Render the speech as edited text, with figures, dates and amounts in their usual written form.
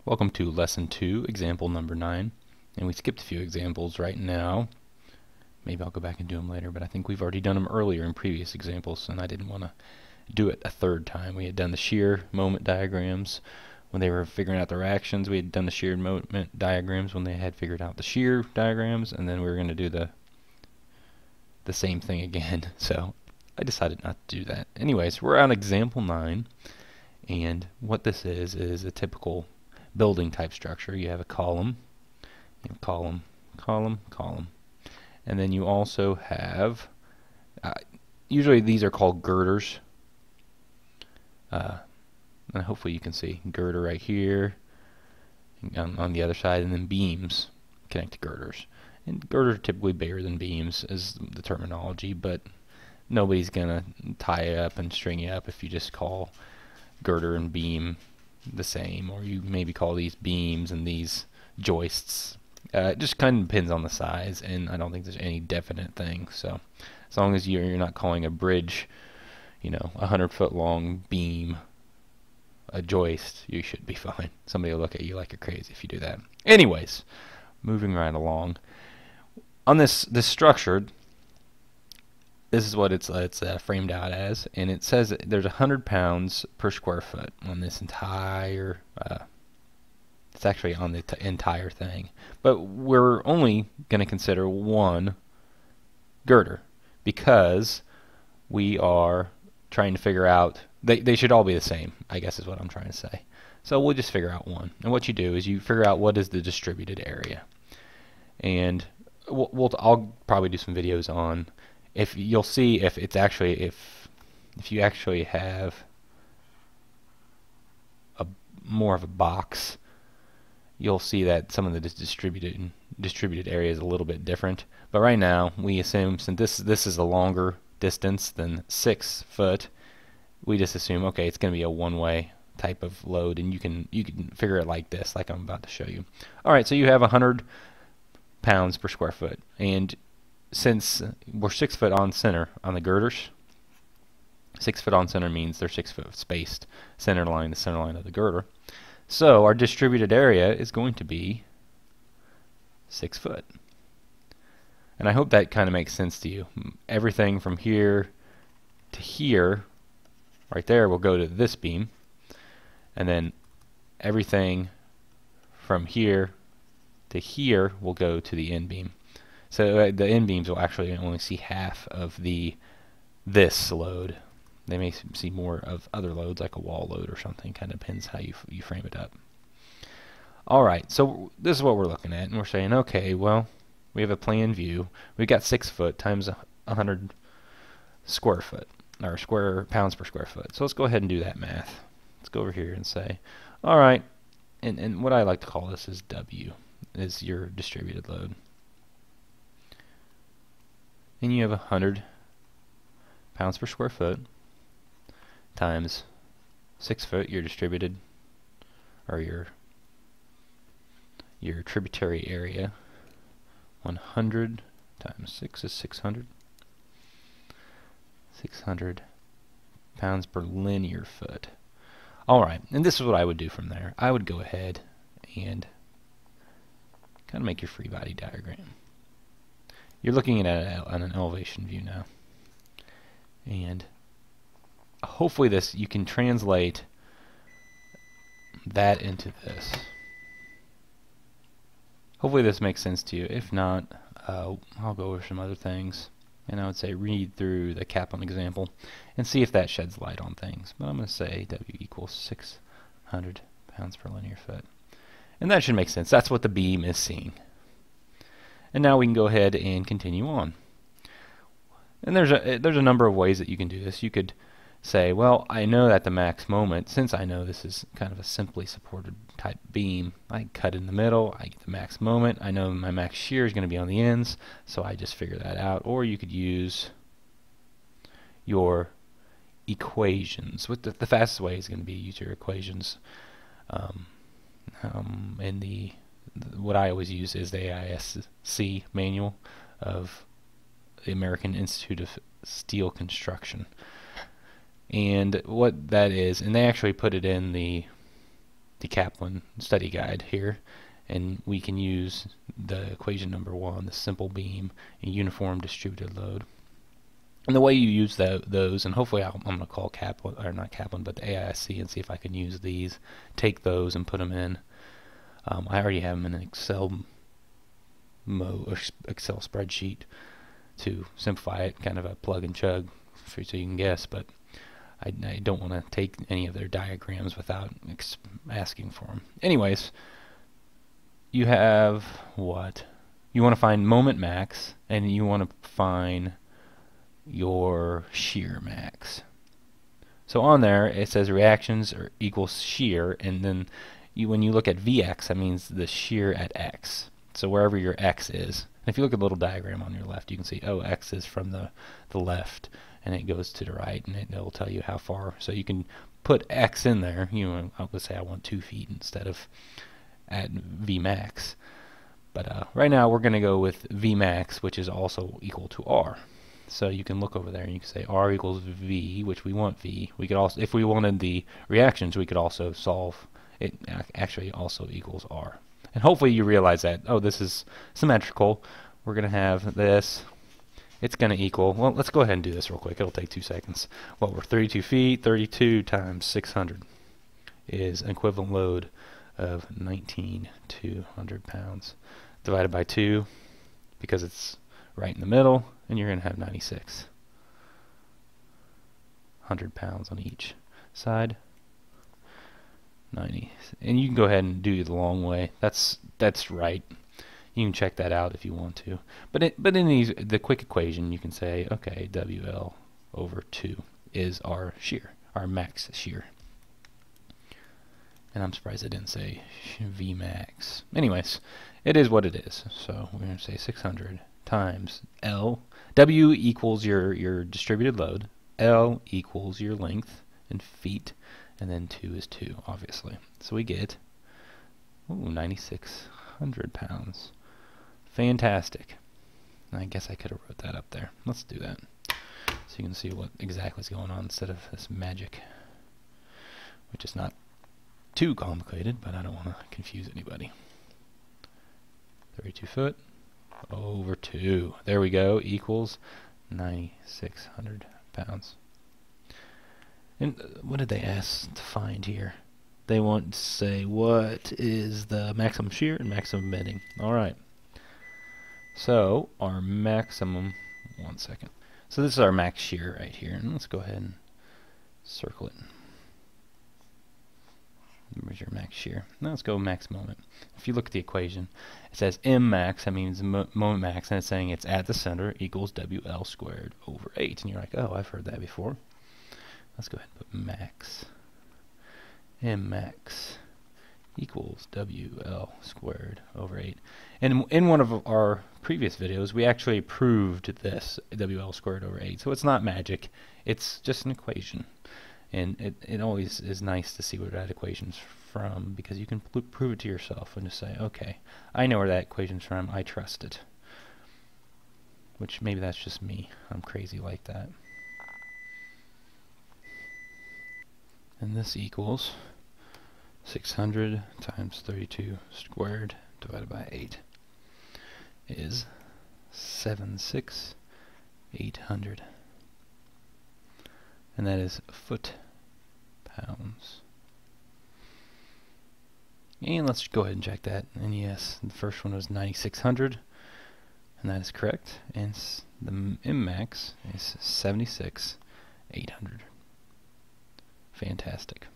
Welcome to Lesson 2, example number 9. And we skipped a few examples right now. Maybe I'll go back and do them later, but I think we've already done them earlier in previous examples, and I didn't want to do it a third time. We had done the shear moment diagrams when they were figuring out their actions. We had done the shear moment diagrams when they had figured out the shear diagrams, and then we were going to do the same thing again. So I decided not to do that. Anyways, we're on example 9, and what this is a typical building type structure. You have a column, column, column, column, and then you also have usually these are called girders, and hopefully you can see girder right here on the other side, and then beams connect to girders. And girders are typically bigger than beams is the terminology, but nobody's gonna tie you up and string you up if you just call girder and beam the same, or you maybe call these beams and these joists. It just kind of depends on the size, and I don't think there's any definite thing. So as long as you're not calling a bridge, a 100-foot long beam a joist, you should be fine. Somebody will look at you like you're crazy if you do that. Anyways, moving right along. On this structure, this is what it's framed out as, and it says that there's 100 pounds per square foot on this entire, it's actually on the entire thing. But we're only going to consider one girder because we are trying to figure out, they should all be the same, I guess is what I'm trying to say. So we'll just figure out one. And what you do is you figure out what is the distributed area. And I'll probably do some videos on, if you'll see if it's actually if you actually have more of a box, you'll see that some of the distributed area is a little bit different. But right now we assume, since this is a longer distance than 6 foot, we just assume, okay, it's going to be a one-way type of load, and you can figure it like this, like I'm about to show you. All right, so you have 100 pounds per square foot, and since we're 6 foot on center on the girders, 6 foot on center means they're 6 foot spaced, center line to center line of the girder. So our distributed area is going to be 6 foot. And I hope that kind of makes sense to you. Everything from here to here, right there, will go to this beam, and then everything from here to here will go to the end beam. So the end beams will actually only see half of this load. They may see more of other loads, like a wall load or something. Kind of depends how you frame it up. All right, so this is what we're looking at, and we're saying, okay, well, we have a plan view. We've got 6 foot times 100 square foot, or pounds per square foot. So let's go ahead and do that math. Let's go over here and say, all right, and what I like to call this is W, is your distributed load. And you have 100 pounds per square foot times 6 foot, your distributed, or your tributary area. 100 times 6 is 600. 600 pounds per linear foot. Alright, and this is what I would do from there. I would go ahead and kind of make your free body diagram. You're looking at an elevation view now, and hopefully you can translate that into this. Hopefully this makes sense to you. If not, I'll go over some other things, and I would say read through the Kaplan example and see if that sheds light on things. But I'm going to say W equals 600 pounds per linear foot, and that should make sense. That's what the beam is seeing. And now we can go ahead and continue on. And there's a number of ways that you can do this. You could say, well, I know that the max moment, since I know this is kind of a simply supported type beam, I cut in the middle, I get the max moment. I know my max shear is going to be on the ends, so I just figure that out. Or you could use your equations. The fastest way is going to be use your equations. What I always use is the AISC manual of the American Institute of Steel Construction. And what that is, and they actually put it in the the Kaplan study guide here, and we can use the equation number 1, the simple beam and uniform distributed load. And the way you use those, and hopefully I'm going to call Kaplan, or not Kaplan, but the AISC and see if I can use these, take those and put them in. I already have them in an Excel Excel spreadsheet to simplify it, kind of a plug and chug so you can guess, but I don't want to take any of their diagrams without asking for them. Anyways, you have what? You want to find moment max, and you want to find your shear max. So on there it says reactions are equals shear, and then when you look at Vx, that means the shear at x. So wherever your x is. And if you look at the little diagram on your left, you can see, oh, x is from the left, and it goes to the right, and it'll tell you how far. So you can put x in there. I'll just say I want 2 feet instead of at Vmax. But right now we're going to go with Vmax, which is also equal to R. So you can look over there and you can say R equals V, which we want V. We could also, if we wanted the reactions, we could also solve it. Actually also equals R. And hopefully you realize that, oh, this is symmetrical. We're going to have this. It's going to equal, well, let's go ahead and do this real quick. It'll take 2 seconds. Well, we're 32 feet. 32 times 600 is an equivalent load of 19,200 pounds divided by 2, because it's right in the middle, and you're going to have 9,600 pounds on each side. 90, and you can go ahead and do the long way. That's right. You can check that out if you want to. But in the quick equation, you can say, okay, WL over 2 is our shear, our max shear. And I'm surprised I didn't say Vmax. Anyways, it is what it is. So we're going to say 600 times L. W equals your distributed load. L equals your length in feet. And then 2 is 2, obviously. So we get 9,600 pounds. Fantastic. I guess I could have wrote that up there. Let's do that, so you can see what exactly is going on instead of this magic, which is not too complicated, but I don't want to confuse anybody. 32 foot over 2. There we go. Equals 9,600 pounds. And what did they ask to find here? They want to say, what is the maximum shear and maximum bending? Alright. So, our maximum, 1 second. So this is our max shear right here. And let's go ahead and circle it. Where's your max shear? Now let's go max moment. If you look at the equation, it says M max, that means moment max, and it's saying it's at the center equals WL squared over 8. And you're like, oh, I've heard that before. Let's go ahead and put max. M max equals WL squared over 8. And in one of our previous videos, we actually proved this, WL squared over 8. So it's not magic. It's just an equation. And it always is nice to see where that equation's from, because you can prove it to yourself and just say, okay, I know where that equation's from. I trust it. Which maybe that's just me. I'm crazy like that. And this equals 600 times 32 squared divided by 8 is 7,600. And that is foot pounds. And let's go ahead and check that. And yes, the first one was 9,600, and that is correct. And the M max is 76,800. Fantastic.